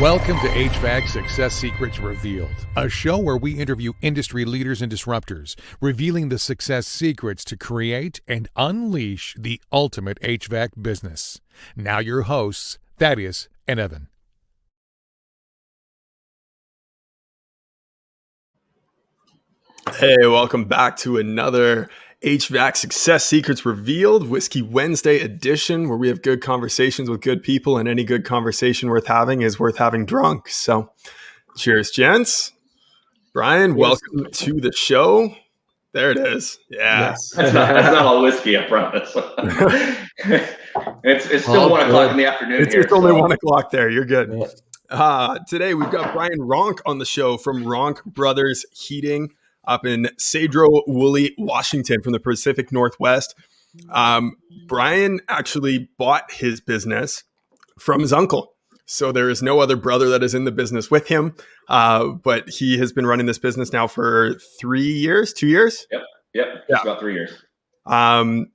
Welcome to HVAC Success Secrets Revealed, a show where we interview industry leaders and disruptors, revealing the success secrets to create and unleash the ultimate HVAC business. Now your hosts, Thaddeus and Evan. Hey, welcome back to another HVAC Success Secrets Revealed Whiskey Wednesday edition, where we have good conversations with good people, and any good conversation worth having is worth having drunk. So cheers, gents. Brian, welcome to the show. There it is. Yeah. Yes. That's not all whiskey, I promise. it's still 1 o'clock in the afternoon here. It's only 1 o'clock there. You're good. Today we've got Brian Ronk on the show from Ronk Brothers Heating up in Cedro Woolley, Washington, from the Pacific Northwest. Brian actually bought his business from his uncle. So there is no other brother that is in the business with him. But he has been running this business now for 2 years. Yep. Just about 3 years. And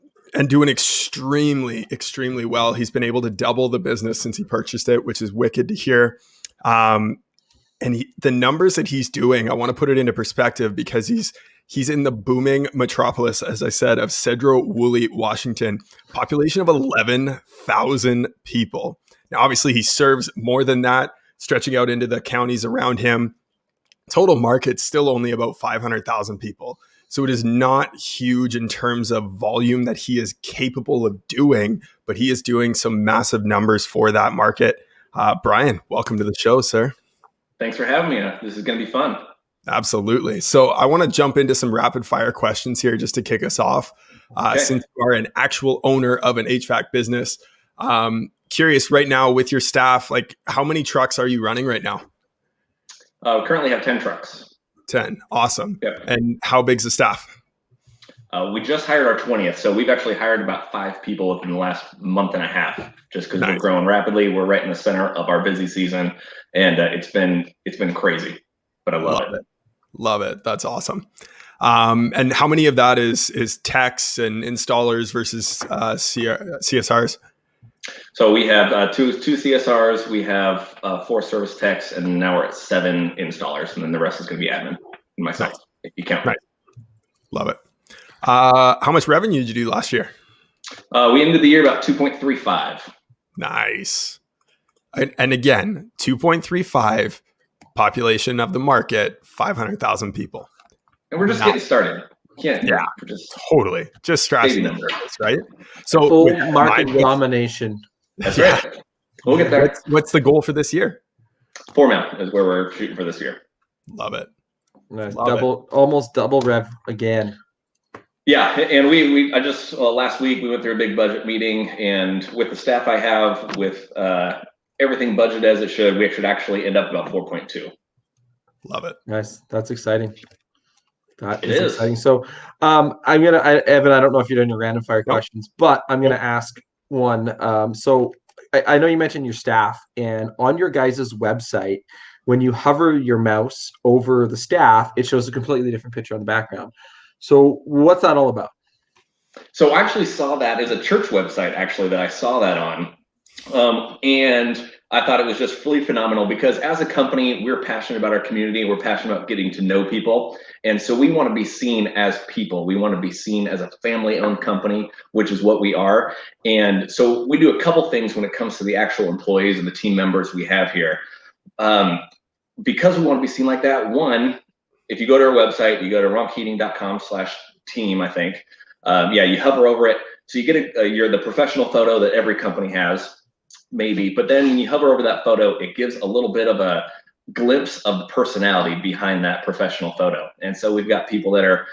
doing extremely, extremely well. He's been able to double the business since he purchased it, which is wicked to hear. And the numbers that he's doing, I want to put it into perspective, because he's in the booming metropolis, as I said, of Cedro Woolley, Washington, population of 11,000 people. Now, obviously, he serves more than that, stretching out into the counties around him. Total market still only about 500,000 people. So it is not huge in terms of volume that he is capable of doing, but he is doing some massive numbers for that market. Brian, welcome to the show, sir. Thanks for having me. This is going to be fun. Absolutely. So I want to jump into some rapid fire questions here just to kick us off. Okay. Since you are an actual owner of an HVAC business, curious right now with your staff, like how many trucks are you running right now? We currently have 10 trucks. 10. Awesome. Yep. And how big's the staff? We just hired our 20th. So we've actually hired about 5 people within the last month and a half, just because We're growing rapidly. We're right in the center of our busy season, and it's been crazy, but I love it. Love it. That's awesome. And how many of that is techs and installers versus CSRs? So we have two CSRs, we have 4 service techs, and now we're at 7 installers, and then the rest is going to be admin and myself, if you count. Right. Love it. How much revenue did you do last year? We ended the year about 2.35. Nice. And again, 2.35 population of the market, 500,000 people. And we're just getting started. We're just totally just scratching the surface, right? So full market domination. That's right. We'll get there. What's the goal for this year? 4 mil is where we're shooting for this year. Love it. Nice. Almost double rev again. Yeah, and we I just last week we went through a big budget meeting, and with the staff I have, with everything budgeted as it should, we should actually end up about 4.2. Love it. Nice. That's exciting. That is exciting. So Evan, I don't know if you're doing your random fire questions, but I'm gonna ask one. So I know you mentioned your staff, and on your guys' website, when you hover your mouse over the staff, it shows a completely different picture on the background. So what's that all about? So I actually saw that as a church website, actually, that I saw that on. And I thought it was just really phenomenal, because as a company, we're passionate about our community. We're passionate about getting to know people. And so we want to be seen as people. We want to be seen as a family-owned company, which is what we are. And so we do a couple things when it comes to the actual employees and the team members we have here. Because we want to be seen like that, one, if you go to our website, you go to ronkheating.com/team, I think. You hover over it. So you get you're the professional photo that every company has, maybe. But then when you hover over that photo, it gives a little bit of a glimpse of the personality behind that professional photo. And so we've got people that are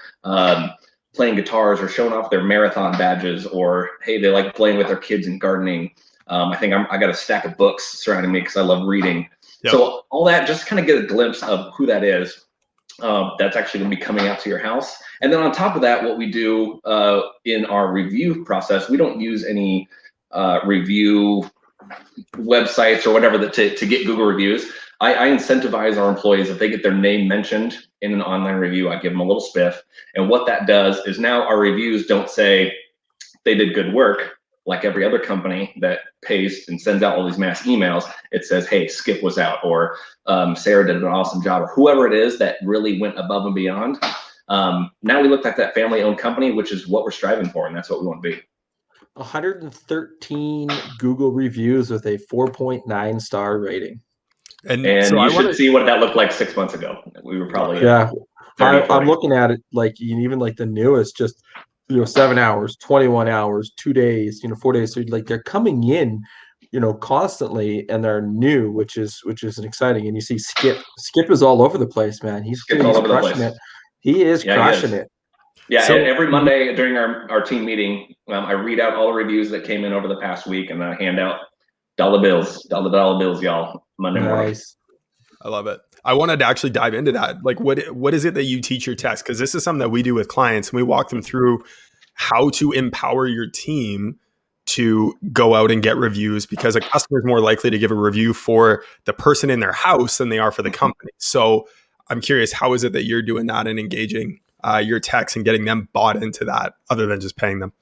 playing guitars or showing off their marathon badges, or, hey, they like playing with their kids and gardening. I think I got a stack of books surrounding me because I love reading. Yep. So all that, just kind of get a glimpse of who that is. That's actually going to be coming out to your house. And then on top of that, what we do in our review process, we don't use any review websites or whatever to get Google reviews. I incentivize our employees, if they get their name mentioned in an online review, I give them a little spiff. And what that does is now our reviews don't say they did good work. like every other company that pays and sends out all these mass emails, it says, hey, Skip was out, or Sarah did an awesome job, or whoever it is that really went above and beyond. Now we look like that family-owned company, which is what we're striving for, and that's what we want to be. 113 Google reviews with a 4.9 star rating. And so you should see what that looked like 6 months ago. We were probably I'm looking at it like even like the newest, just 7 hours, 21 hours, 2 days, 4 days. So like they're coming in, constantly, and they're new, which is exciting. And you see Skip is all over the place, man. He's crushing it. He is crushing it. Yeah, so, every Monday during our team meeting, I read out all the reviews that came in over the past week, and I hand out dollar bills, y'all, Monday morning. I love it. I wanted to actually dive into that. Like, what is it that you teach your techs? Because this is something that we do with clients, and we walk them through how to empower your team to go out and get reviews, because a customer is more likely to give a review for the person in their house than they are for the company. So I'm curious, how is it that you're doing that and engaging your techs and getting them bought into that, other than just paying them?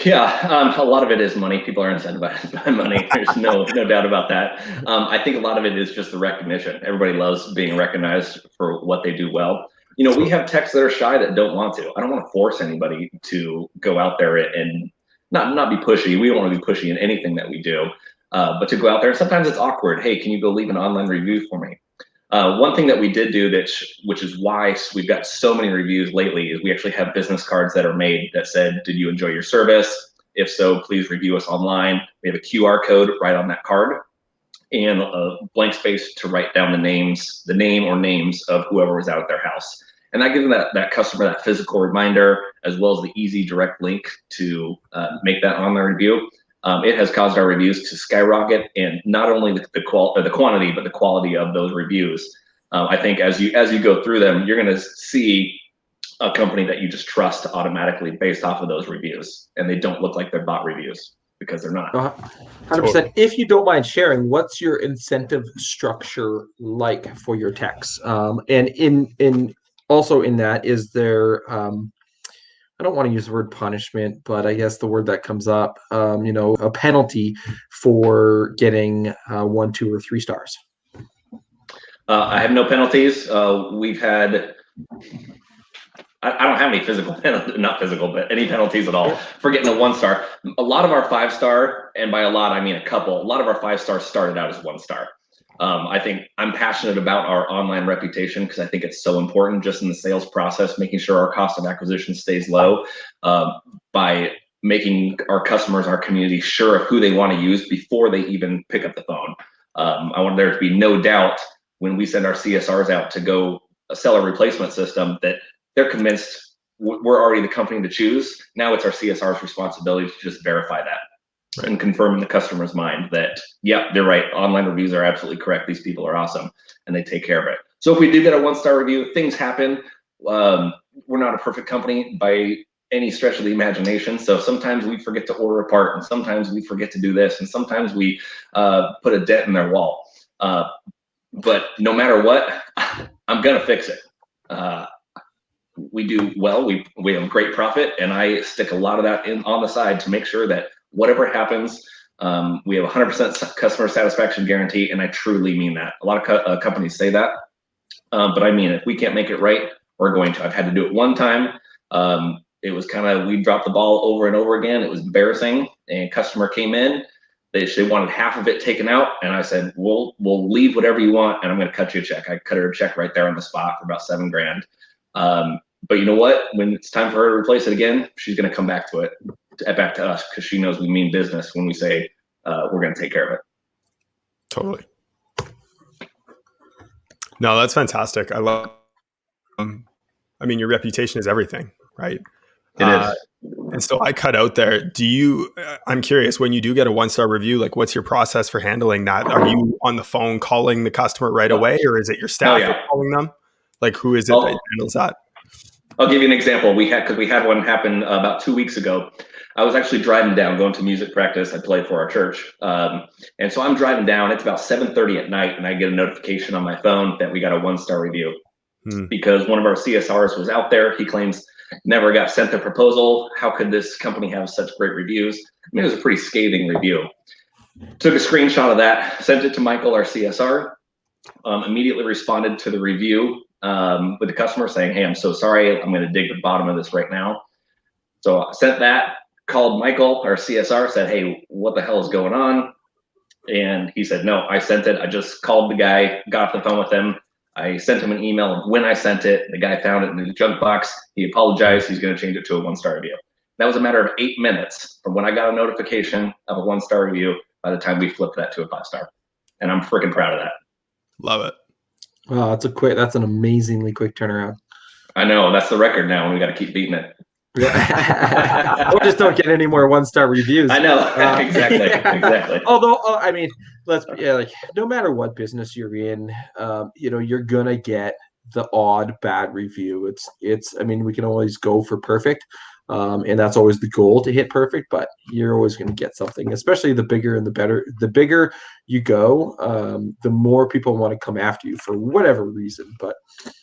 Yeah, a lot of it is money. People are incentivized by money. There's no doubt about that. I think a lot of it is just the recognition. Everybody loves being recognized for what they do well. We have techs that are shy that don't want to. I don't want to force anybody to go out there and not be pushy. We don't want to be pushy in anything that we do, but to go out there. Sometimes it's awkward. Hey, can you go leave an online review for me? One thing that we did do which is why we've got so many reviews lately, is we actually have business cards that are made that said, did you enjoy your service? If so, please review us online. We have a QR code right on that card and a blank space to write down the name or names of whoever was out at their house. And that gives that customer that physical reminder, as well as the easy direct link to make that online review. It has caused our reviews to skyrocket, and not only the quantity, but the quality of those reviews. I think as you go through them, you're going to see a company that you just trust automatically based off of those reviews, and they don't look like they're bot reviews, because they're not. 100%. If you don't mind sharing, what's your incentive structure like for your techs? And in also in that, is there I don't want to use the word punishment, but I guess the word that comes up, a penalty for getting 1, 2, or 3 stars? I have no penalties. We've had, I don't have any any penalties at all for getting a 1 star. A lot of our 5-star, and by a lot, I mean a couple, a lot of our 5 stars started out as 1 star. I think I'm passionate about our online reputation, because I think it's so important just in the sales process, making sure our cost of acquisition stays low by making our customers, our community, sure of who they want to use before they even pick up the phone. I want there to be no doubt when we send our CSRs out to go sell a replacement system that they're convinced we're already the company to choose. Now it's our CSR's responsibility to just verify that. Right. And confirm in the customer's mind that, yeah, they're right. Online reviews are absolutely correct. These people are awesome, and they take care of it. So if we do get a 1-star review, things happen. We're not a perfect company by any stretch of the imagination. So sometimes we forget to order a part, and sometimes we forget to do this, and sometimes we put a dent in their wall. But no matter what, I'm gonna fix it. We do well. We have great profit, and I stick a lot of that in on the side to make sure that whatever happens, we have 100% customer satisfaction guarantee, and I truly mean that. A lot of companies say that, but I mean it. If we can't make it right, we're going to. I've had to do it one time. It was kind of, we dropped the ball over and over again. It was embarrassing, and customer came in. They wanted half of it taken out, and I said, we'll leave whatever you want, and I'm going to cut you a check. I cut her a check right there on the spot for about $7,000. But you know what? When it's time for her to replace it again, she's going to come back to us, because she knows we mean business when we say we're going to take care of it. Totally. No, that's fantastic. I love. I mean, your reputation is everything, right? It is. And so I cut out there. I'm curious, when you do get a 1-star review, like, what's your process for handling that? Are you on the phone calling the customer right away, or is it your staff calling them? Like, who is it that handles that? I'll give you an example. We had one happen about 2 weeks ago. I was actually driving down, going to music practice. I play for our church. And so I'm driving down. It's about 7:30 at night, and I get a notification on my phone that we got a 1-star review because one of our CSRs was out there. He claims Never got sent the proposal. How could this company have such great reviews? I mean, it was a pretty scathing review. Took a screenshot of that, sent it to Michael, our CSR, immediately responded to the review with the customer saying, hey, I'm so sorry. I'm going to dig to the bottom of this right now. So I sent that, called Michael, our CSR, said, hey, what the hell is going on? And he said, no, I sent it. I just called the guy, got off the phone with him. I sent him an email when I sent it. The guy found it in the junk box. He apologized. He's going to change it to a 1-star review. That was a matter of 8 minutes from when I got a notification of a 1-star review by the time we flipped that to a 5-star. And I'm freaking proud of that. Love it. Wow, that's an amazingly quick turnaround. I know, that's the record now, and we got to keep beating it. Or just don't get any more 1-star reviews. I know, exactly. Although, I mean, no matter what business you're in, you're gonna get the odd bad review. I mean, we can always go for perfect, and that's always the goal, to hit perfect. But you're always going to get something, especially the bigger and the better. The bigger you go, the more people want to come after you for whatever reason. But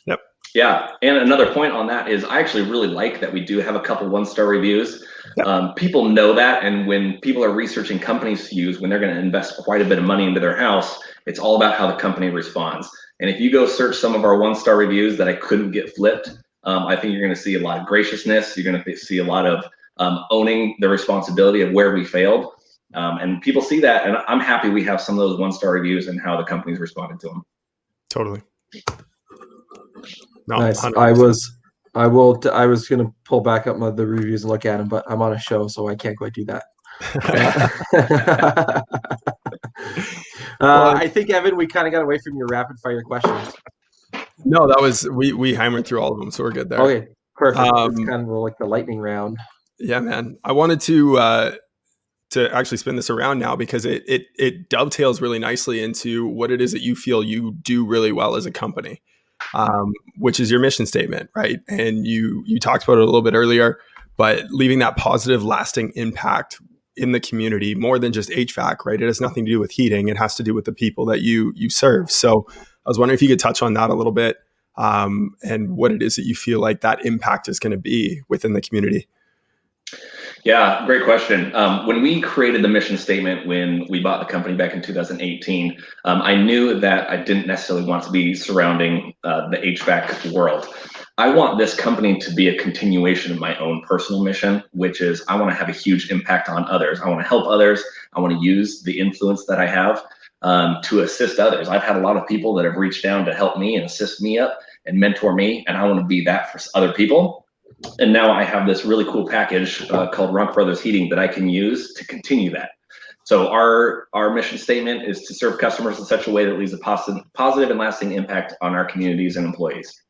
yep. Yeah, and another point on that is I actually really like that we do have a couple 1-star reviews. Yep. People know that, and when people are researching companies to use, when they're going to invest quite a bit of money into their house, it's all about how the company responds. And if you go search some of our 1-star reviews that I couldn't get flipped, I think you're going to see a lot of graciousness. You're going to see a lot of owning the responsibility of where we failed. And people see that, and I'm happy we have some of those 1-star reviews and how the company's responded to them. Totally. No, nice. 100%. I was going to pull back up the reviews and look at them, but I'm on a show, so I can't quite do that. I think, Evan, we kind of got away from your rapid fire questions. No, that was we hammered through all of them, so we're good there. Okay, perfect. It's kind of like the lightning round. Yeah, man. I wanted to actually spin this around now because it dovetails really nicely into what it is that you feel you do really well as a company, which is your mission statement, right? And you talked about it a little bit earlier, but leaving that positive, lasting impact in the community, more than just HVAC, right? It has nothing to do with heating. It has to do with the people that you serve. So I was wondering if you could touch on that a little bit, and what it is that you feel like that impact is going to be within the community. Yeah, great question. When we created the mission statement, when we bought the company back in 2018, I knew that I didn't necessarily want to be surrounding the HVAC world. I want this company to be a continuation of my own personal mission, which is I want to have a huge impact on others. I want to help others. I want to use the influence that I have to assist others. I've had a lot of people that have reached down to help me and assist me up and mentor me, and I want to be that for other people. And now I have this really cool package called Ronk Brothers Heating that I can use to continue that. So our mission statement is to serve customers in such a way that leaves a positive and lasting impact on our communities and employees.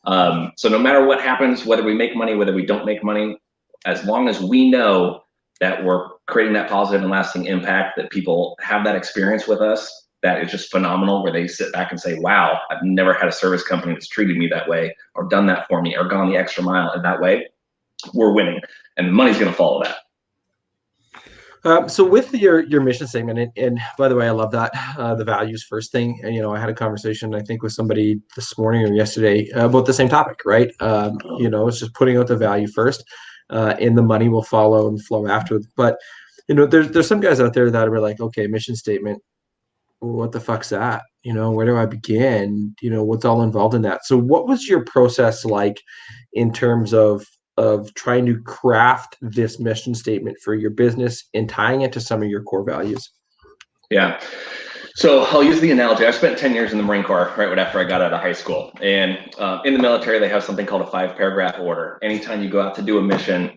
So no matter what happens, whether we make money, whether we don't make money, as long as we know that we're creating that positive and lasting impact, that people have that experience with us, that is just phenomenal, where they sit back and say, wow, I've never had a service company that's treated me that way or done that for me or gone the extra mile in that way, we're winning. And the money's going to follow that. So with your mission statement, and by the way, I love that, the values first thing. And, I had a conversation, I think, with somebody this morning or yesterday about the same topic, right? It's just putting out the value first, and the money will follow and flow after. But, there's some guys out there that are like, okay, mission statement, what the fuck's that? Where do I begin? What's all involved in that? So what was your process like in terms of trying to craft this mission statement for your business and tying it to some of your core values? Yeah. So I'll use the analogy. I spent 10 years in the Marine Corps right after I got out of high school. And in the military, they have something called a 5-paragraph order. Anytime you go out to do a mission,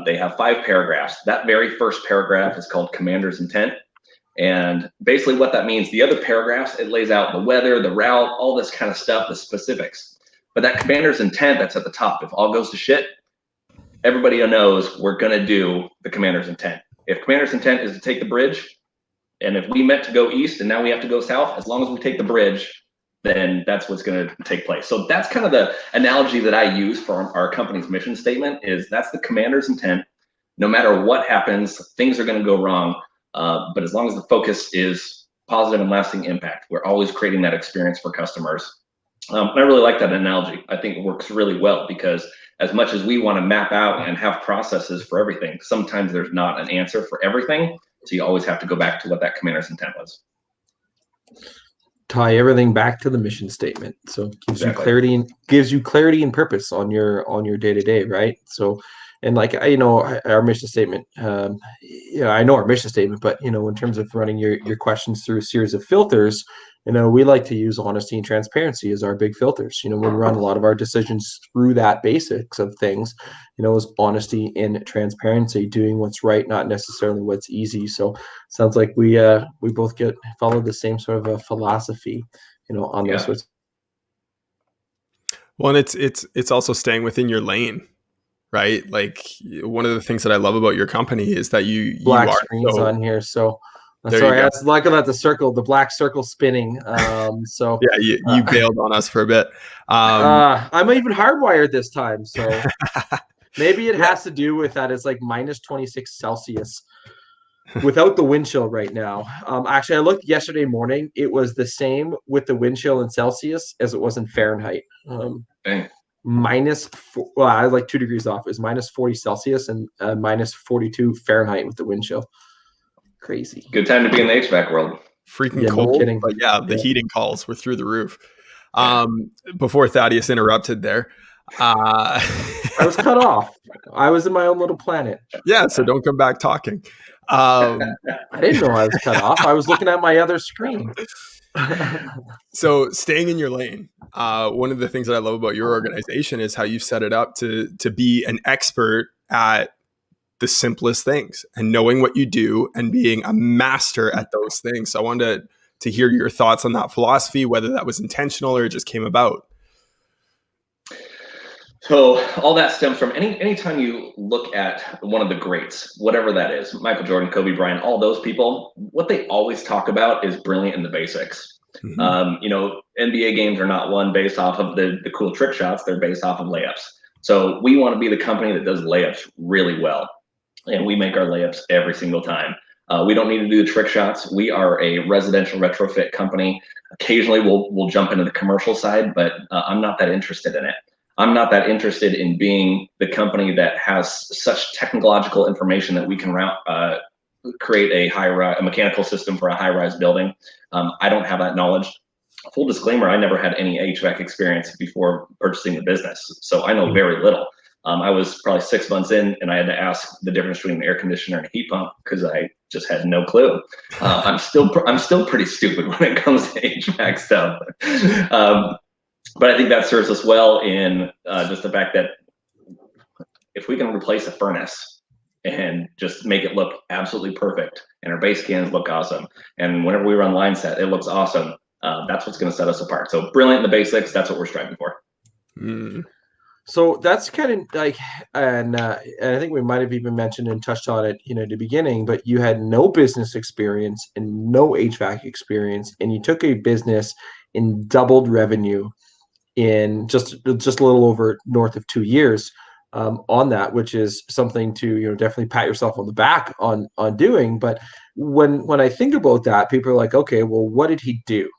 they have 5 paragraphs. That very first paragraph is called commander's intent. And basically what that means, the other paragraphs, it lays out the weather, the route, all this kind of stuff, the specifics. But that commander's intent that's at the top, if all goes to shit, everybody knows we're going to do the commander's intent. If commander's intent is to take the bridge, and if we meant to go east and now we have to go south, as long as we take the bridge, then that's what's going to take place. So that's kind of the analogy that I use for our company's mission statement, is that's the commander's intent. No matter what happens, things are going to go wrong. But as long as the focus is positive and lasting impact, we're always creating that experience for customers. And I really like that analogy. I think it works really well because as much as we want to map out and have processes for everything, sometimes there's not an answer for everything. So you always have to go back to what that commander's intent was. Tie everything back to the mission statement. So it gives you clarity and purpose on your day-to-day, right? So, and like, our mission statement, I know our mission statement, but in terms of running your questions through a series of filters, we like to use honesty and transparency as our big filters. We run a lot of our decisions through that basics of things, is honesty and transparency, doing what's right, not necessarily what's easy. So sounds like we both follow the same sort of a philosophy, on those sorts. Well, and it's also staying within your lane, right? Like, one of the things that I love about your company is that you black are screens on here. So there sorry, you I go. was looking at the black circle spinning. So Yeah, you bailed on us for a bit. I'm even hardwired this time, so maybe it Yeah. has to do with that. It's like minus 26 Celsius without the wind chill right now. Actually, I looked yesterday morning. It was the same with the wind chill in Celsius as it was in Fahrenheit. I was like 2 degrees off. It was minus 40 Celsius and minus 42 Fahrenheit with the wind chill. Crazy. Good time to be in the HVAC world. Freaking no cold. kidding. But the heating calls were through the roof. Before Thaddeus interrupted there. I was cut off. I was in my own little planet. Yeah, so don't come back talking. I didn't know I was cut off. I was looking at my other screen. So staying in your lane, one of the things that I love about your organization is how you set it up to be an expert at the simplest things and knowing what you do and being a master at those things. So I wanted to hear your thoughts on that philosophy, whether that was intentional or it just came about. So all that stems from anytime you look at one of the greats, whatever that is, Michael Jordan, Kobe Bryant, all those people, what they always talk about is brilliant in the basics. Mm-hmm. NBA games are not won based off of the cool trick shots. They're based off of layups. So we want to be the company that does layups really well. And we make our layups every single time. We don't need to do the trick shots. We are a residential retrofit company. Occasionally we'll jump into the commercial side, but I'm not that interested in it. I'm not that interested in being the company that has such technological information that we can create a mechanical system for a high-rise building. I don't have that knowledge. Full disclaimer, I never had any HVAC experience before purchasing the business, so I know very little. I was probably 6 months in, and I had to ask the difference between an air conditioner and a heat pump because I just had no clue. I'm still pretty stupid when it comes to HVAC stuff. But I think that serves us well in just the fact that if we can replace a furnace and just make it look absolutely perfect, and our base cans look awesome, and whenever we run line set, it looks awesome, that's what's going to set us apart. So brilliant in the basics, that's what we're striving for. So that's kind of like, and I think we might have even mentioned and touched on it, at the beginning, but you had no business experience and no HVAC experience, and you took a business and doubled revenue in just a little over north of 2 years on that, which is something to definitely pat yourself on the back on doing. But when I think about that, people are like, okay, well, what did he do?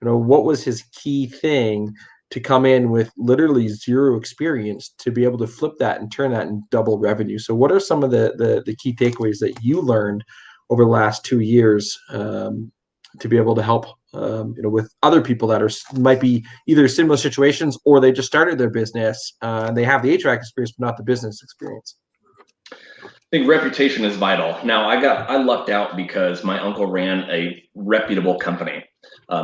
What was his key thing to come in with literally zero experience to be able to flip that and turn that and double revenue? So what are some of the key takeaways that you learned over the last 2 years to be able to help with other people that might be either similar situations or they just started their business and they have the HVAC experience but not the business experience? I think reputation is vital. Now I lucked out because my uncle ran a reputable company.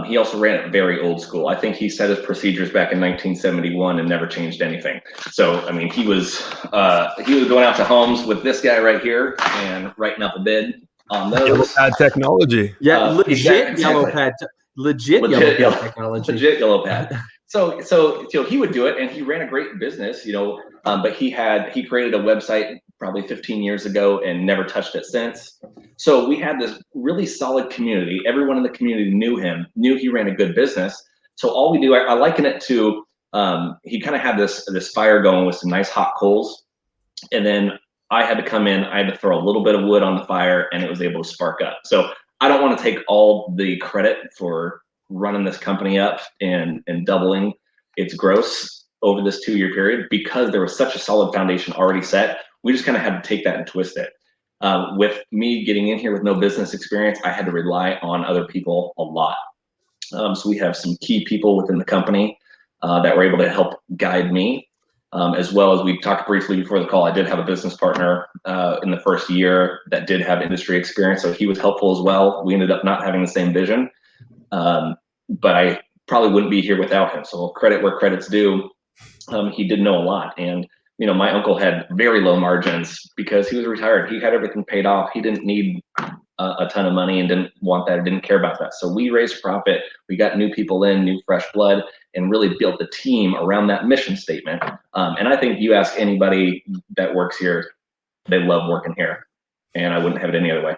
He also ran it very old school. I think he set his procedures back in 1971 and never changed anything. So, I mean, he was going out to homes with this guy right here and writing up a bid on those. Yellow pad technology. Yeah, legit yellow pad. Legit yellow pad technology. Legit yellow pad. So he would do it, and he ran a great business, but he created a website probably 15 years ago and never touched it since. So we had this really solid community. Everyone in the community knew him, knew he ran a good business. So all we do, I liken it to, he kind of had this fire going with some nice hot coals, and then I had to come in, I had to throw a little bit of wood on the fire, and it was able to spark up. So I don't want to take all the credit for running this company up and doubling its gross over this 2-year period, because there was such a solid foundation already set. We just kind of had to take that and twist it. With me getting in here with no business experience, I had to rely on other people a lot. So we have some key people within the company that were able to help guide me, as well as we talked briefly before the call. I did have a business partner in the first year that did have industry experience, so he was helpful as well. We ended up not having the same vision, but I probably wouldn't be here without him. So credit where credit's due. He did know a lot, and my uncle had very low margins because he was retired. He had everything paid off. He didn't need a ton of money and didn't want that, or didn't care about that. So we raised profit. We got new people in, new fresh blood, and really built the team around that mission statement. And I think you ask anybody that works here, they love working here, and I wouldn't have it any other way.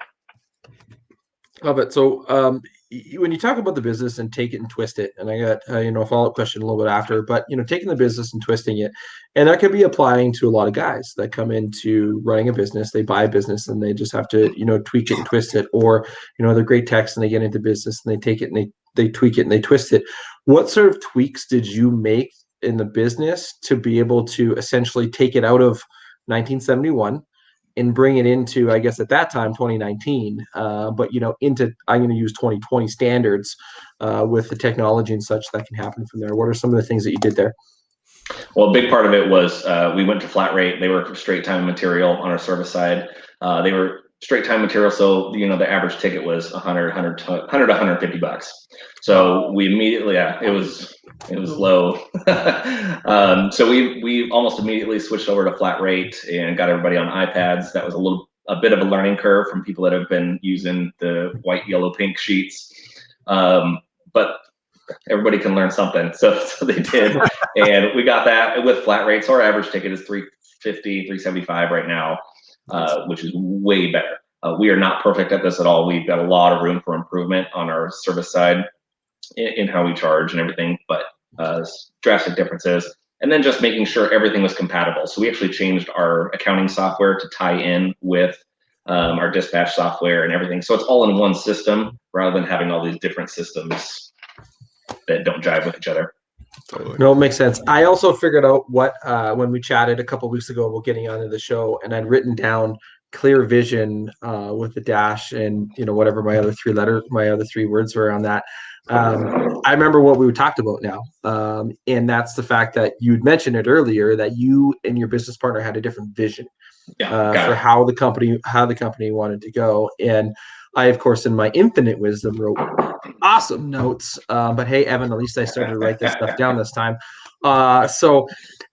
Love it. So when you talk about the business and take it and twist it, and I got a follow-up question a little bit after, but taking the business and twisting it, and that could be applying to a lot of guys that come into running a business. They buy a business and they just have to tweak it and twist it, or they're great techs and they get into business and they take it and they tweak it and they twist it. What sort of tweaks did you make in the business to be able to essentially take it out of 1971 and bring it into, I guess at that time, 2019, but into, I'm going to use 2020 standards with the technology and such that can happen from there? What are some of the things that you did there? Well, a big part of it was we went to flat rate. They were straight time material on our service side. They were straight time material, so the average ticket was $100 to $150. So we immediately, it was low. So we almost immediately switched over to flat rate and got everybody on iPads. That was a bit of a learning curve from people that have been using the white, yellow, pink sheets. But everybody can learn something, so they did, and we got that with flat rates. So our average ticket is $350, $375 right now, which is way better. We are not perfect at this at all. We've got a lot of room for improvement on our service side in how we charge and everything, but drastic differences. And then just making sure everything was compatible. So we actually changed our accounting software to tie in with our dispatch software and everything. So it's all in one system rather than having all these different systems that don't jive with each other. Totally. No, it makes sense. I also figured out what when we chatted a couple of weeks ago about getting onto the show, and I'd written down clear vision with the dash and whatever my other three words were on that. I remember what we talked about now, and that's the fact that you'd mentioned it earlier that you and your business partner had a different vision for how the company wanted to go. And I, of course, in my infinite wisdom, wrote awesome notes. But hey, Evan, at least I started to write this stuff down this time. So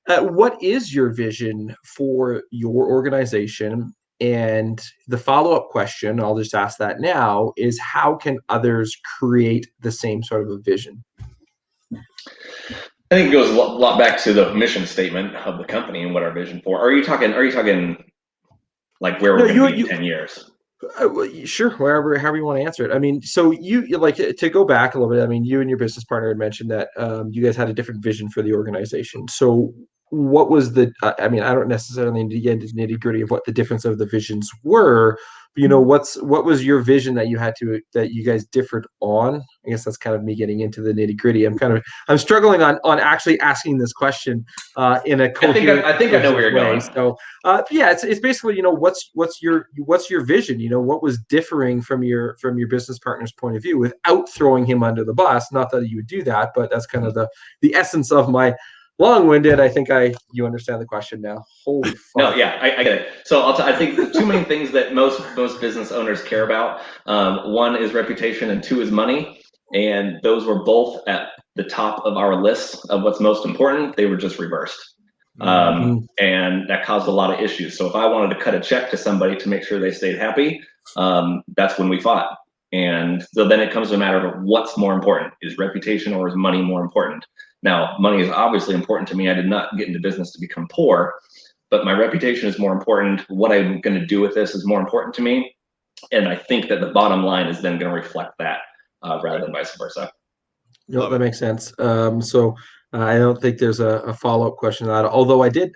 what is your vision for your organization? And the follow-up question, I'll just ask that now, is how can others create the same sort of a vision? I think it goes a lot back to the mission statement of the company and what our vision for. Are you talking like where we're going to be in 10 years? Sure, however you want to answer it. I mean, so you like to go back a little bit. I mean, you and your business partner had mentioned that you guys had a different vision for the organization. So what was the, I mean, I don't necessarily need to get into the nitty gritty of what the difference of the visions were, but what was your vision that you guys differed on? I guess that's kind of me getting into the nitty gritty. I'm struggling on actually asking this question in a coherent. I think I know where you're going. So yeah, it's basically, what's your vision? What was differing from your business partner's point of view without throwing him under the bus? Not that you would do that, but that's kind of the essence of my long-winded. I think you understand the question now. Holy fuck. No, yeah, I get it. So I think the two main things that most business owners care about, one is reputation and two is money. And those were both at the top of our list of what's most important. They were just reversed. And that caused a lot of issues. So if I wanted to cut a check to somebody to make sure they stayed happy, that's when we fought. And so then it comes to a matter of what's more important. Is reputation or is money more important? Now, money is obviously important to me. I did not get into business to become poor, but my reputation is more important. What I'm going to do with this is more important to me. And I think that the bottom line is then going to reflect that rather than vice versa. No, that makes sense. So I don't think there's a follow-up question to that. Although I did,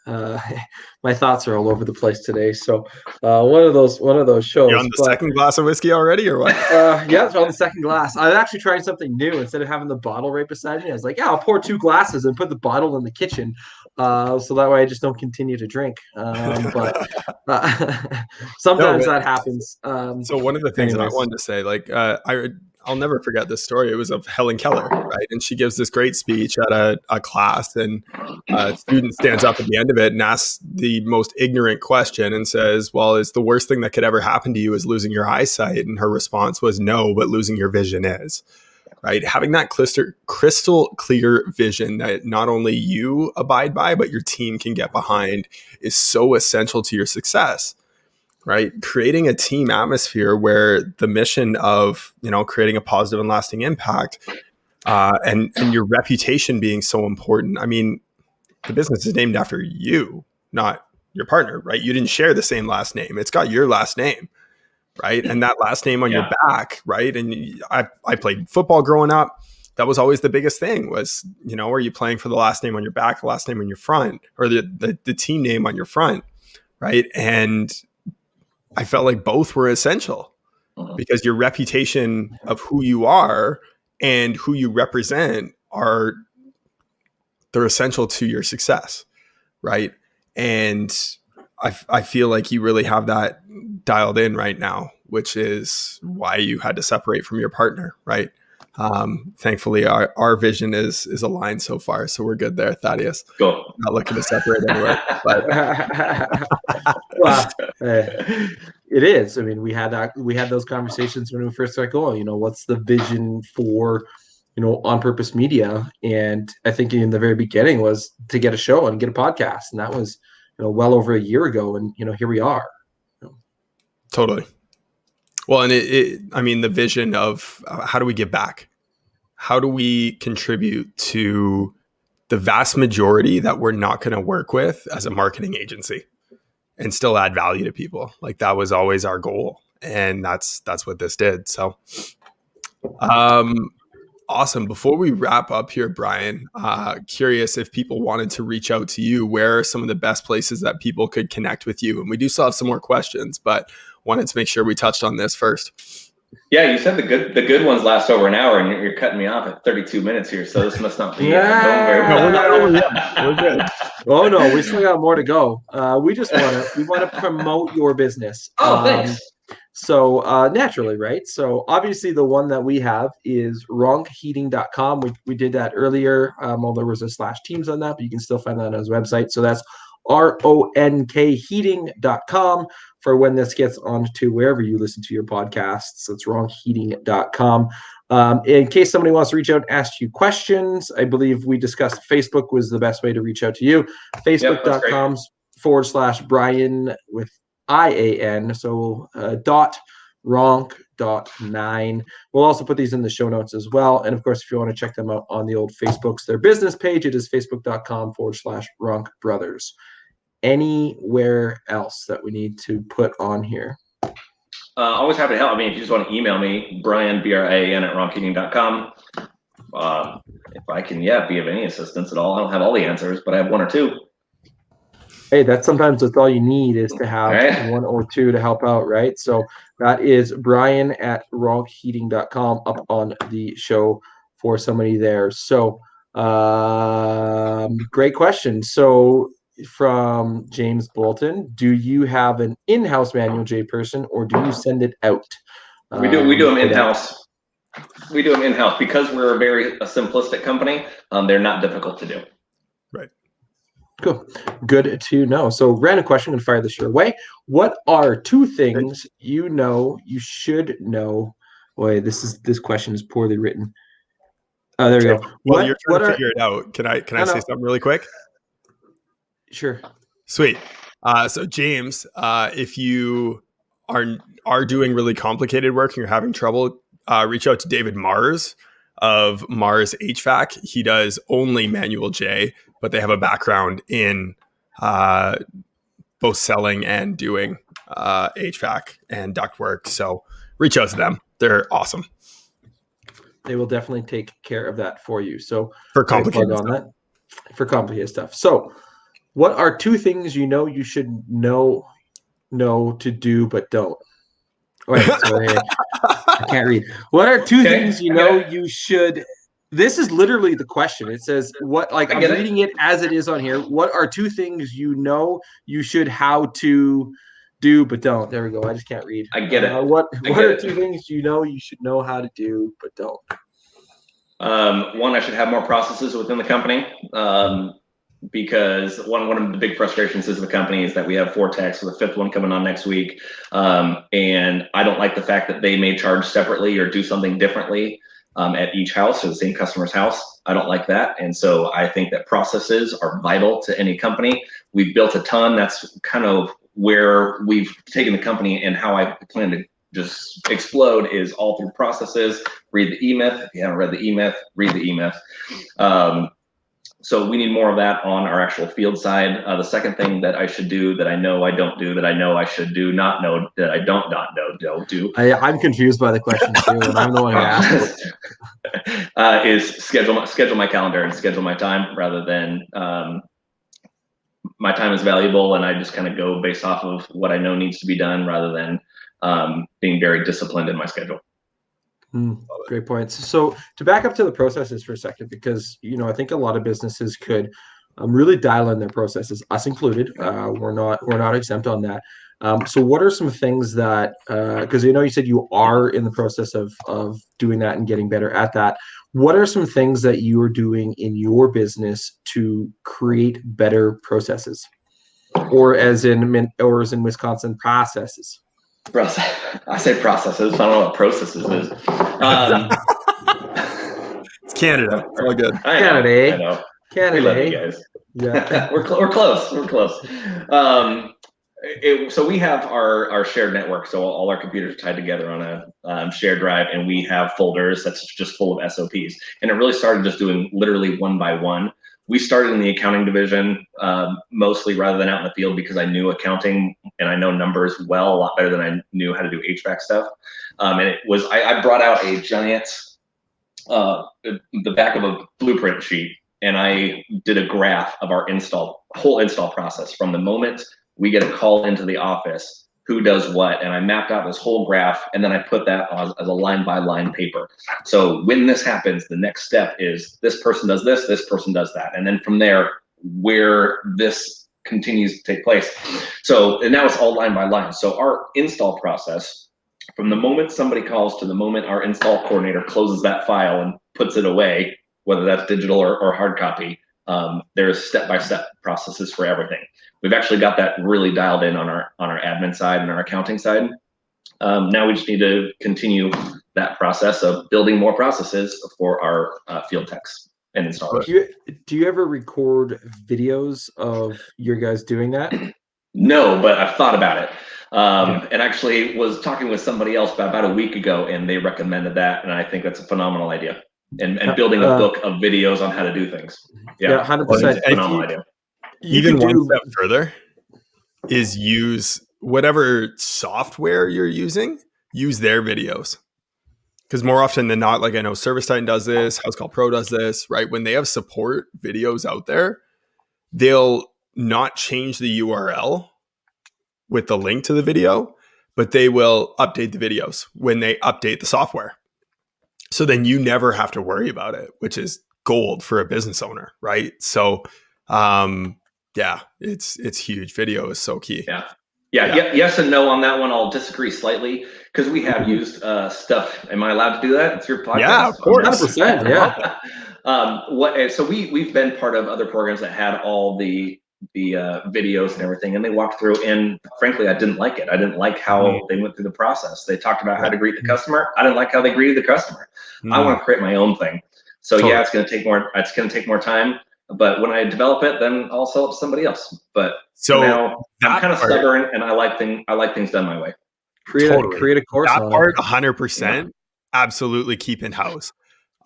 my thoughts are all over the place today. So one of those shows. You're on the second glass of whiskey already, or what? Yeah, it's on the second glass. I was actually trying something new. Instead of having the bottle right beside me, I was like, yeah, I'll pour 2 glasses and put the bottle in the kitchen, so that way I just don't continue to drink. But sometimes that happens. So one of the things that I wanted to say, like, I'll never forget this story. It was of Helen Keller, right? And she gives this great speech at a class, and a student stands up at the end of it and asks the most ignorant question and says, well, is the worst thing that could ever happen to you is losing your eyesight? And her response was, no, but losing your vision is. Right? Having that crystal clear vision that not only you abide by, but your team can get behind is so essential to your success. Right? Creating a team atmosphere where the mission of, creating a positive and lasting impact, and your reputation being so important. I mean, the business is named after you, not your partner, right? You didn't share the same last name. It's got your last name, right? And that last name on your back, right? And I played football growing up. That was always the biggest thing was, are you playing for the last name on your back, the last name on your front, or the team name on your front, right? And I felt like both were essential because your reputation of who you are and who you represent they're essential to your success, right? And I feel like you really have that dialed in right now, which is why you had to separate from your partner, right? Thankfully, our vision is aligned so far, so we're good there, Thaddeus. Go. Not looking to separate anywhere, but well, it is. I mean, we had those conversations when we first started going. What's the vision for On Purpose Media? And I think in the very beginning was to get a show and get a podcast, and that was well over a year ago, and here we are. Totally. Well, and the vision of how do we give back? How do we contribute to the vast majority that we're not going to work with as a marketing agency and still add value to people? Like that was always our goal. And that's what this did. So, awesome. Before we wrap up here, Brian, curious if people wanted to reach out to you, where are some of the best places that people could connect with you? And we do still have some more questions, but wanted to make sure we touched on this first. Yeah, you said the good ones last over an hour, and you're cutting me off at 32 minutes here, so this must not be going very well. No, we're not over yet. We're good. Oh no, we still got more to go. We want to promote your business. Oh, thanks. So naturally, right? So obviously the one that we have is ronkheating.com. We did that earlier. Well, there was a /teams on that, but you can still find that on his website. So that's RONK heating.com for when this gets onto wherever you listen to your podcasts. That's ronkheating.com. In case somebody wants to reach out and ask you questions, I believe we discussed Facebook was the best way to reach out to you. Facebook.com /Brian with IAN. So .ronk.9. We'll also put these in the show notes as well. And of course, if you want to check them out on the old Facebooks, their business page, it is facebook.com /Ronk Brothers. Anywhere else that we need to put on here? Always happy to help. I mean, if you just want to email me, Brian, BRIAN @ronkheating.com. If I can, be of any assistance at all. I don't have all the answers, but I have one or two. Hey, that's all you need is to have one or two to help out, right? So that is Brian @ronkheating.com up on the show for somebody there. So great question. So from James Bolton, do you have an in-house manual J person, or do you send it out? We do them in-house. We do them in-house because we're a very simplistic company. They're not difficult to do. Right. Cool. Good to know. So random question, and fire this your way. What are 2 things you should know? Boy, this question is poorly written. There we go. Well, you're trying to figure it out. Can I say something really quick? Sure. Sweet. So James, if you are doing really complicated work and you're having trouble, reach out to David Mars of Mars HVAC. He does only manual J, but they have a background in both selling and doing HVAC and ductwork. So reach out to them. They're awesome. They will definitely take care of that for you. So for complicated stuff. For complicated stuff. So What are two things you know you should know to do but don't? Wait, sorry, I can't read. What are two things you know you should? This is literally the question. It says what? Like I'm reading it as it is on here. What are two things you know you should how to do but don't? There we go. I just can't read. I get it. What are two things you know you should know how to do but don't? One, I should have more processes within the company. Because one of the big frustrations is the company is that we have 4 techs, with the 5th one coming on next week. And I don't like the fact that they may charge separately or do something differently at each house or the same customer's house. I don't like that. And so I think that processes are vital to any company. We've built a ton. That's kind of where we've taken the company, and how I plan to just explode is all through processes. Read the E-Myth. If you haven't read the E-Myth, read the E-Myth. So we need more of that on our actual field side. The second thing that I should do that I know I don't do, that I know I should do, not know that I don't do. I'm confused by the question too, and I'm the one who asked. Is schedule my calendar and schedule my time, rather than my time is valuable, and I just kind of go based off of what I know needs to be done, rather than being very disciplined in my schedule. Great points. So to back up to the processes for a second, because I think a lot of businesses could really dial in their processes, us included. We're not exempt on that. So what are some things that, because you said you are in the process of doing that and getting better at that. What are some things that you are doing in your business to create better processes, or as in Wisconsin, processes? I say processes. I don't know what processes is. It's Canada. It's all good. Canada. We love you guys. Yeah, we're close. We're close. So we have our shared network. So all our computers are tied together on a shared drive, and we have folders that's just full of SOPs. And it really started just doing literally one by one. We started in the accounting division mostly, rather than out in the field, because I knew accounting and I know numbers well, a lot better than I knew how to do HVAC stuff. And it was, I brought out a giant, the back of a blueprint sheet, and I did a graph of our whole install process from the moment we get a call into the office, who does what, and I mapped out this whole graph, and then I put that as a line by line paper. So when this happens, the next step is this person does this person does that, and then from there, where this continues to take place. So, and now it's all line by line. So our install process, from the moment somebody calls to the moment our install coordinator closes that file and puts it away, whether that's digital or hard copy, there's step-by-step processes for everything. We've actually got that really dialed in on our admin side and our accounting side. Now we just need to continue that process of building more processes for our field techs and installers. Do you ever record videos of your guys doing that? No, but I've thought about it. And actually was talking with somebody else about a week ago, and they recommended that, and I think that's a phenomenal idea. And building a book of videos on how to do things. Yeah, 100%. Phenomenal idea. Even one step further is use whatever software you're using, use their videos. Because more often than not, like I know Service Titan does this, House Call Pro does this, right? When they have support videos out there, they'll not change the URL with the link to the video, but they will update the videos when they update the software. So then you never have to worry about it, which is gold for a business owner, right? So yeah, it's huge. Video is so key. Yeah. Yes and no on that one. I'll disagree slightly, because we have used stuff. Am I allowed to do that? It's your podcast. Yeah, of course. 100%. Yeah. So we've been part of other programs that had all the videos and everything, and they walked through, and frankly, I didn't like it. I didn't like how they went through the process. They talked about how to greet the customer. I didn't like how they greeted the customer. I want to create my own thing. So yeah, it's going to take more time. But when I develop it, then I'll sell it to somebody else. But so now I'm kind of stubborn, and I like things done my way. Create a course. That part, 100%, absolutely keep in house.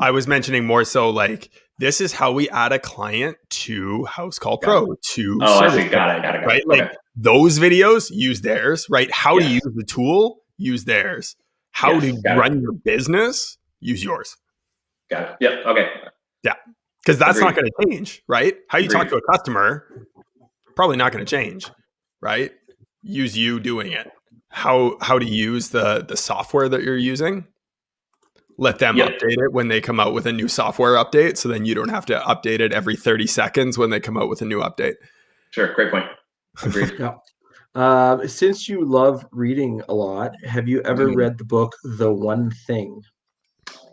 I was mentioning more so like this is how we add a client to House Call Pro to. Oh, I see. Got it. Right, like those videos, use theirs. Right, how to use the tool, use theirs. How to run your business, use yours. Got it. Yep. Okay. Yeah. Because that's not going to change, right? How you talk to a customer, probably not going to change, right? Use you doing it. How to use the software that you're using. Let them update it when they come out with a new software update, so then you don't have to update it every 30 seconds when they come out with a new update. Sure, great point. Agreed. Yeah. Since you love reading a lot, have you ever read the book The One Thing?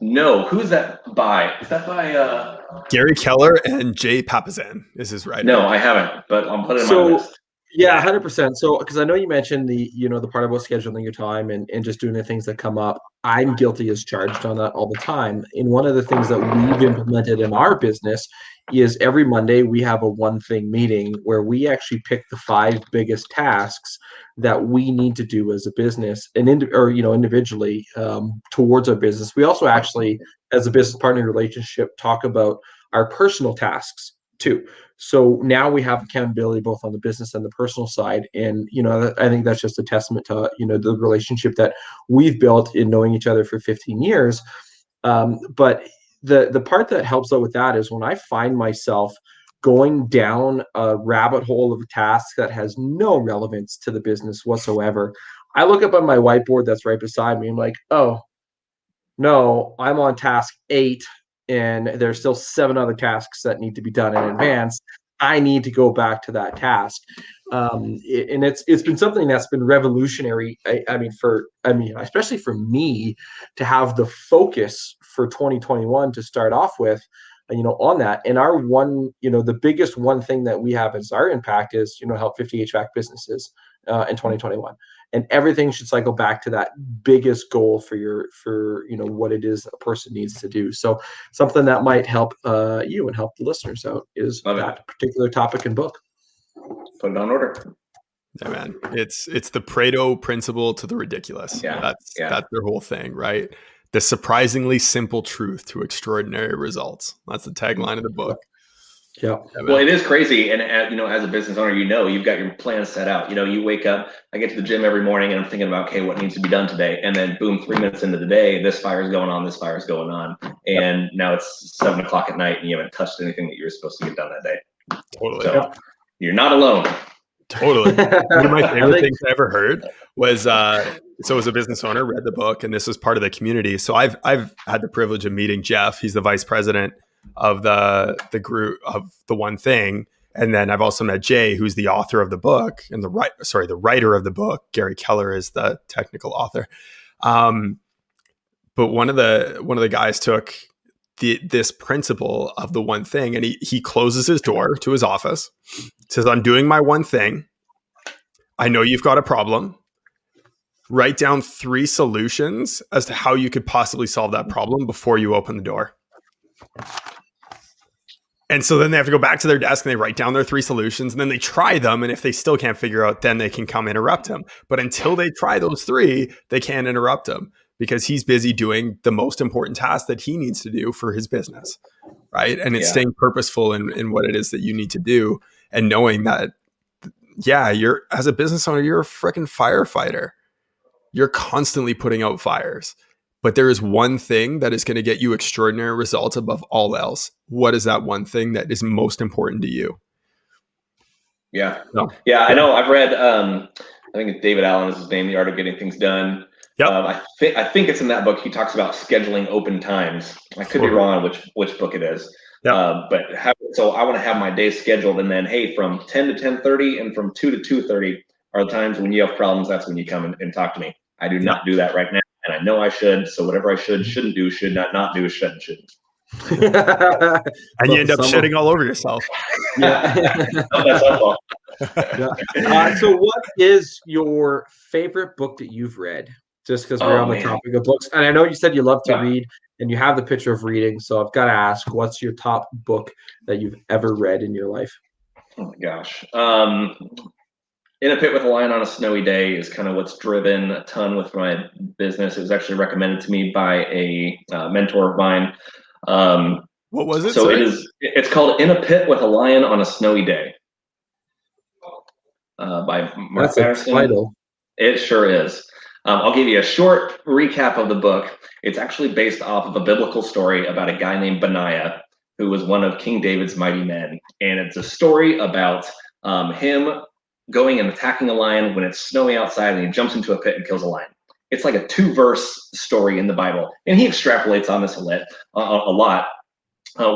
No. Who's that by? Is that by Gary Keller and Jay Papasan is his writer. No, I haven't, but I'll put it in my list. Yeah, 100%. So, because I know you mentioned the part about scheduling your time and just doing the things that come up. I'm guilty as charged on that all the time. And one of the things that we've implemented in our business is every Monday we have a one thing meeting where we actually pick the 5 biggest tasks that we need to do as a business and individually towards our business. We also actually, as a business partner relationship, talk about our personal tasks too. So now we have accountability both on the business and the personal side. And, I think that's just a testament to, the relationship that we've built in knowing each other for 15 years. But the part that helps out with that is when I find myself going down a rabbit hole of a task that has no relevance to the business whatsoever, I look up on my whiteboard that's right beside me. I'm like, oh, no, I'm on task 8. And there's still 7 other tasks that need to be done in advance. I need to go back to that task. And it's been something that's been revolutionary. Especially for me to have the focus for 2021 to start off with, on that. And our one, the biggest one thing that we have as our impact is, help 50 HVAC businesses in 2021. And everything should cycle back to that biggest goal for what it is a person needs to do. So something that might help you and help the listeners out is that particular topic and book. Put it on order. Yeah, man. It's the Pareto principle to the ridiculous. Yeah. That's their whole thing, right? The surprisingly simple truth to extraordinary results. That's the tagline of the book. Yeah. Well, it is crazy. And as a business owner, you've got your plan set out. You wake up, I get to the gym every morning and I'm thinking about, okay, what needs to be done today? And then boom, 3 minutes into the day, this fire is going on, this fire is going on. And now it's 7 o'clock at night and you haven't touched anything that you're supposed to get done that day. Totally. So you're not alone. Totally. One of my favorite things I ever heard was, so as a business owner, read the book and this was part of the community. So I've had the privilege of meeting Jeff. He's the vice president of the group of The One Thing. And then I've also met Jay, who's the author of the book and the writer of the book. Gary Keller is the technical author. But one of the guys took this principle of the one thing and he closes his door to his office, says, I'm doing my one thing. I know you've got a problem. Write down 3 solutions as to how you could possibly solve that problem before you open the door. And so then they have to go back to their desk and they write down their 3 solutions and then they try them. And if they still can't figure out, then they can come interrupt him. But until they try those 3, they can't interrupt him because he's busy doing the most important task that he needs to do for his business. Right. And it's staying purposeful in what it is that you need to do and knowing that, you're as a business owner, you're a freaking firefighter. You're constantly putting out fires. But there is one thing that is going to get you extraordinary results above all else. What is that one thing that is most important to you? Yeah. No. Yeah, I know. I've read, I think it's David Allen is his name, The Art of Getting Things Done. Yep. I think it's in that book. He talks about scheduling open times. I could be wrong on which book it is. Yep. So I want to have my day scheduled. And then, hey, from 10 to 10:30 and from 2 to 2:30 are the times when you have problems. That's when you come and talk to me. I do not do that right now. And I know I should. So whatever I shouldn't do, should not do, shouldn't. And you end up shitting all over yourself. Yeah. That's awful. So what is your favorite book that you've read? Just because we're on the topic of books. And I know you said you love to read and you have the picture of reading. So I've got to ask, what's your top book that you've ever read in your life? Oh my gosh. In a Pit with a Lion on a Snowy Day is kind of what's driven a ton with my business. It was actually recommended to me by a mentor of mine. What was it? So it's called In a Pit with a Lion on a Snowy Day by Mark Patterson. Title. It sure is. I'll give you a short recap of the book. It's actually based off of a biblical story about a guy named Benaiah, who was one of King David's mighty men. And it's a story about him going and attacking a lion when it's snowy outside and he jumps into a pit and kills a lion. It's like a 2-verse story in the Bible. And he extrapolates on this a lot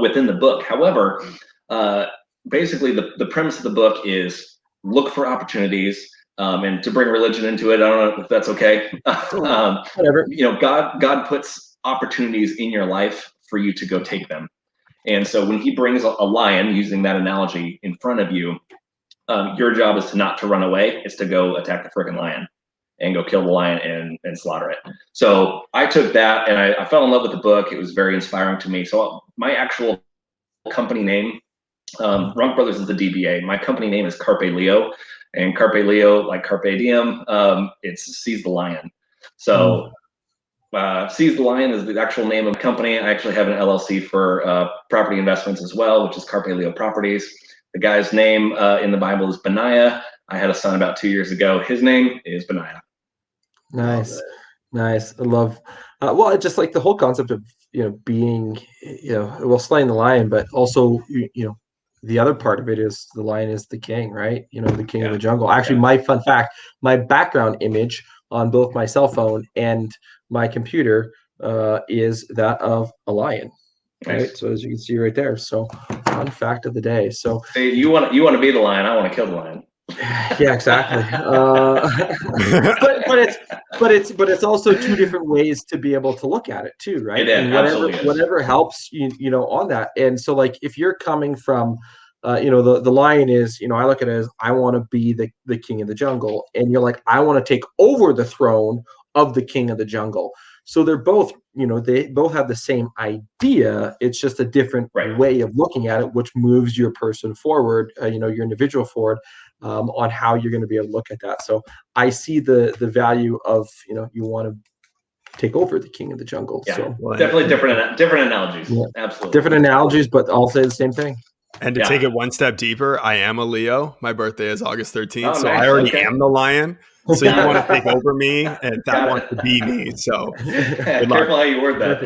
within the book. However, basically the premise of the book is look for opportunities, and to bring religion into it, I don't know if that's okay. Whatever. God puts opportunities in your life for you to go take them. And so when he brings a lion, using that analogy, in front of you, your job is not to run away. It's to go attack the freaking lion and go kill the lion and slaughter it. So I took that and I fell in love with the book. It was very inspiring to me. So my actual company name, Ronk Brothers is the DBA. My company name is Carpe Leo, and Carpe Leo, like Carpe Diem, it's Seize the Lion. So Seize the Lion is the actual name of the company. I actually have an LLC for property investments as well, which is Carpe Leo Properties. The guy's name in the Bible is Benaiah. I had a son about 2 years ago. His name is Benaiah. Nice. I love, well, just like the whole concept of, being, slaying the lion, but also, the other part of it is the lion is the king, right? The king of the jungle. Actually, my fun fact, my background image on both my cell phone and my computer is that of a lion. Right. Nice. So as you can see right there. So fun fact of the day. So hey, you want to be the lion, I want to kill the lion. Yeah, exactly. but it's also two different ways to be able to look at it too, right? It is, and absolutely whatever helps on that. And so, like, if you're coming from the lion is, I look at it as, I want to be the king of the jungle, and you're like, I want to take over the throne of the king of the jungle. So they're both, they both have the same idea. It's just a different way of looking at it, which moves your person forward, your individual forward, on how you're going to be able to look at that. So I see the value of, you want to take over the king of the jungle. Yeah, so definitely different analogies. Yeah. Absolutely. Different analogies, but I'll say the same thing. And to take it one step deeper, I am a Leo. My birthday is August 13th. So nice. I already am the lion. So you want to take over me, and that wants to be me. So careful how you word that.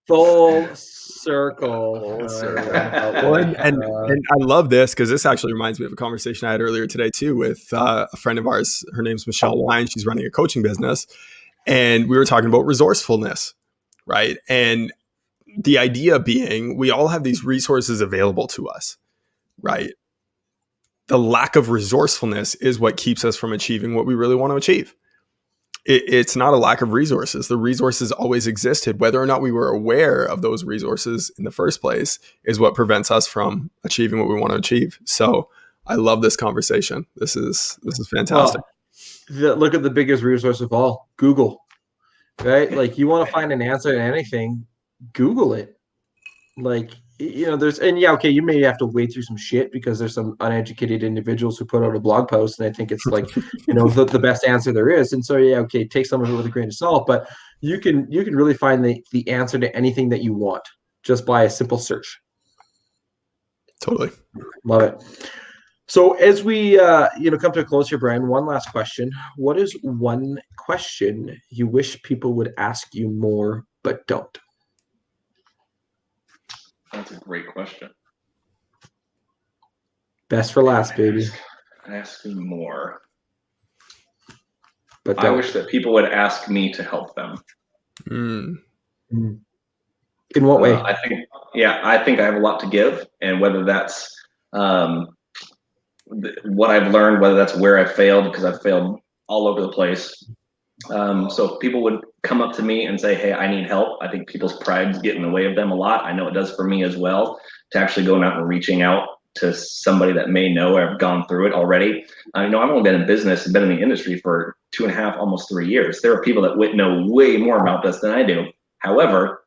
Full circle. And I love this because this actually reminds me of a conversation I had earlier today too with a friend of ours. Her name's Michelle Wine. She's running a coaching business, and we were talking about resourcefulness, right? And the idea being, we all have these resources available to us, right? The lack of resourcefulness is what keeps us from achieving what we really want to achieve. It's not a lack of resources. The resources always existed. Whether or not we were aware of those resources in the first place is what prevents us from achieving what we want to achieve. So I love this conversation. This is fantastic. Well, look at the biggest resource of all, Google, right? Like, you want to find an answer to anything, Google it. Like, you may have to wade through some shit because there's some uneducated individuals who put out a blog post and I think it's like, the best answer there is. And so, take some of it with a grain of salt, but you can really find the answer to anything that you want just by a simple search. Totally. Love it. So as we, come to a close here, Brian, one last question. What is one question you wish people would ask you more, but don't? That's a great question. Best for last, baby. Ask me more. But I wish that people would ask me to help them. In what way? I think I have a lot to give, and whether that's what I've learned, whether that's where I failed, because I've failed all over the place. So if people would come up to me and say, hey, I need help, I think people's pride's getting in the way of them a lot. I know it does for me as well, to actually going out and reaching out to somebody that may know or have gone through it already. I've only been in business and been in the industry for 2.5, almost 3 years. There are people that would know way more about this than I do. However,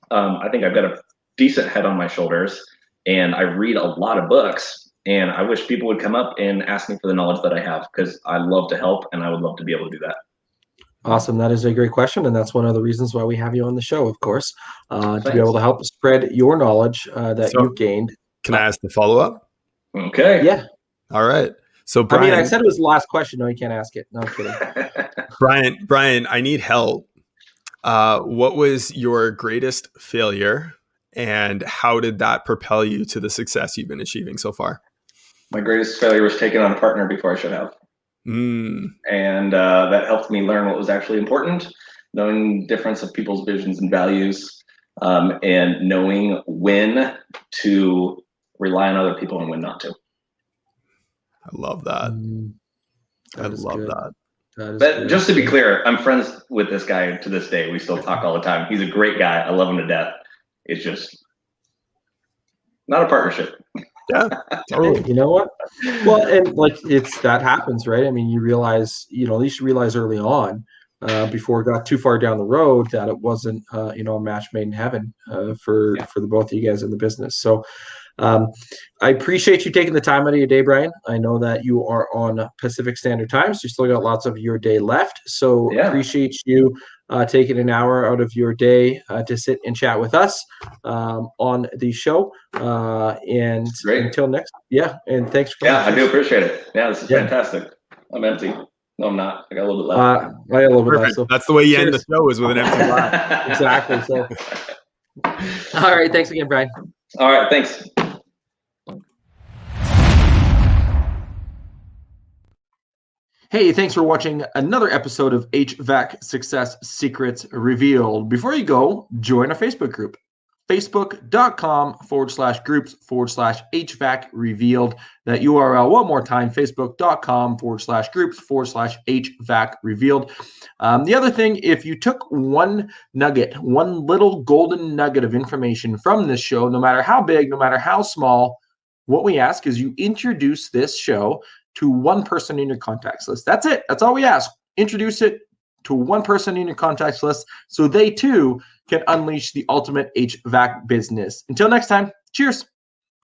I think I've got a decent head on my shoulders, and I read a lot of books, and I wish people would come up and ask me for the knowledge that I have, because I love to help and I would love to be able to do that. Awesome. That is a great question. And that's one of the reasons why we have you on the show, of course, to be able to help spread your knowledge that you've gained. Can I ask the follow-up? Okay. Yeah. All right. So Brian, I said it was the last question. No, you can't ask it. No, I'm kidding. Brian, I need help. What was your greatest failure And how did that propel you to the success you've been achieving so far? My greatest failure was taking on a partner before I should have. And that helped me learn what was actually important, knowing the difference of people's visions and values, and knowing when to rely on other people and when not to. I love that. I love that. But just to be clear, I'm friends with this guy to this day. We still talk all the time. He's a great guy. I love him to death. It's just not a partnership. Yeah, totally. You know what? Well, and like that happens, right? I mean, you realize, at least you realize early on, before it got too far down the road, that it wasn't, a match made in heaven for the both of you guys in the business. So I appreciate you taking the time out of your day, Brian. I know that you are on Pacific Standard Time, so you still got lots of your day left. So appreciate you taking an hour out of your day to sit and chat with us on the show. And until next, and thanks for coming. I do appreciate it. Yeah, this is fantastic. I'm empty. No, I'm not. I got a little bit left. I got a little bit left. So that's the way you end the show, is with an empty glass. Exactly. So, all right. Thanks again, Brian. All right. Thanks. Hey, thanks for watching another episode of HVAC Success Secrets Revealed. Before you go, join our Facebook group, facebook.com/groups/HVAC Revealed. That URL one more time, facebook.com/groups/HVAC Revealed. The other thing, if you took one little golden nugget of information from this show, no matter how big, no matter how small, what we ask is you introduce this show to one person in your contacts list. That's it. That's all we ask. Introduce it to one person in your contacts list so they too can unleash the ultimate HVAC business. Until next time, cheers.